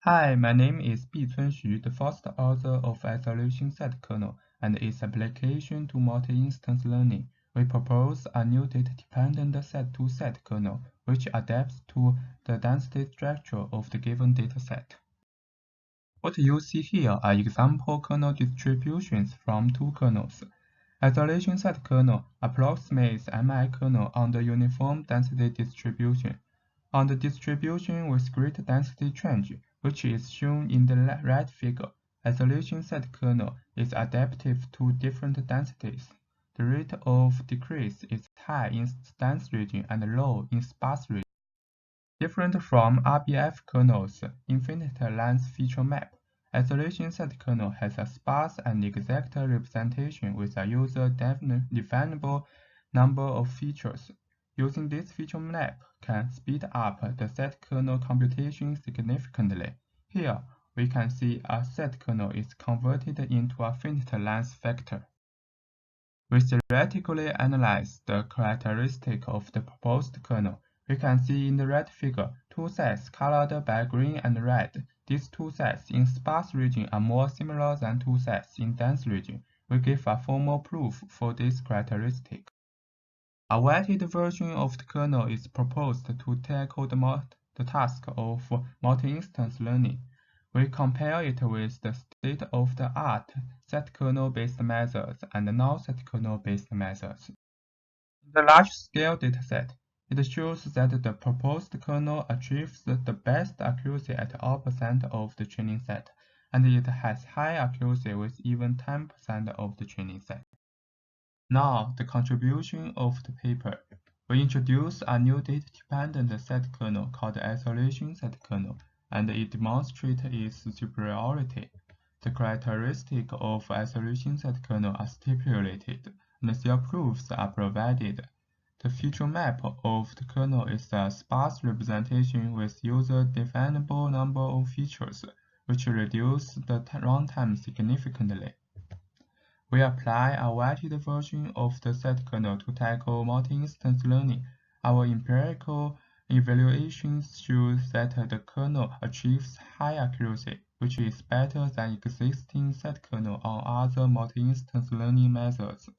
Hi, my name is Bi-Cun Xu, the first author of Isolation Set-Kernel and its application to multi-instance learning. We propose a new data-dependent set-to-set kernel, which adapts to the density structure of the given dataset. What you see here are example kernel distributions from two kernels. Isolation set kernel approximates MI kernel on the uniform density distribution. On the distribution with great density change, which is shown in the right figure, isolation set kernel is adaptive to different densities. The rate of decrease is high in dense region and low in sparse region. Different from RBF kernel's infinite length feature map, isolation set kernel has a sparse and exact representation with a user-definable number of features. Using this feature map can speed up the set kernel computation significantly. Here, we can see a set kernel is converted into a finite length factor. We theoretically analyze the characteristic of the proposed kernel. We can see in the right figure two sets colored by green and red. These two sets in sparse region are more similar than two sets in dense region. We give a formal proof for this characteristic. A weighted version of the kernel is proposed to tackle the task of multi-instance learning. We compare it with the state-of-the-art set-kernel-based methods and non-set-kernel-based methods. In the large-scale dataset, it shows that the proposed kernel achieves the best accuracy at all percent of the training set, and it has high accuracy with even 10% of the training set. Now, the contribution of the paper. We introduce a new data-dependent set kernel called isolation set kernel, and it demonstrates its superiority. The characteristics of isolation set kernel are stipulated, and their proofs are provided. The feature map of the kernel is a sparse representation with user-definable number of features, which reduce the runtime significantly. We apply a weighted version of the set kernel to tackle multi-instance learning. Our empirical evaluations show that the kernel achieves high accuracy, which is better than existing set kernel on other multi-instance learning methods.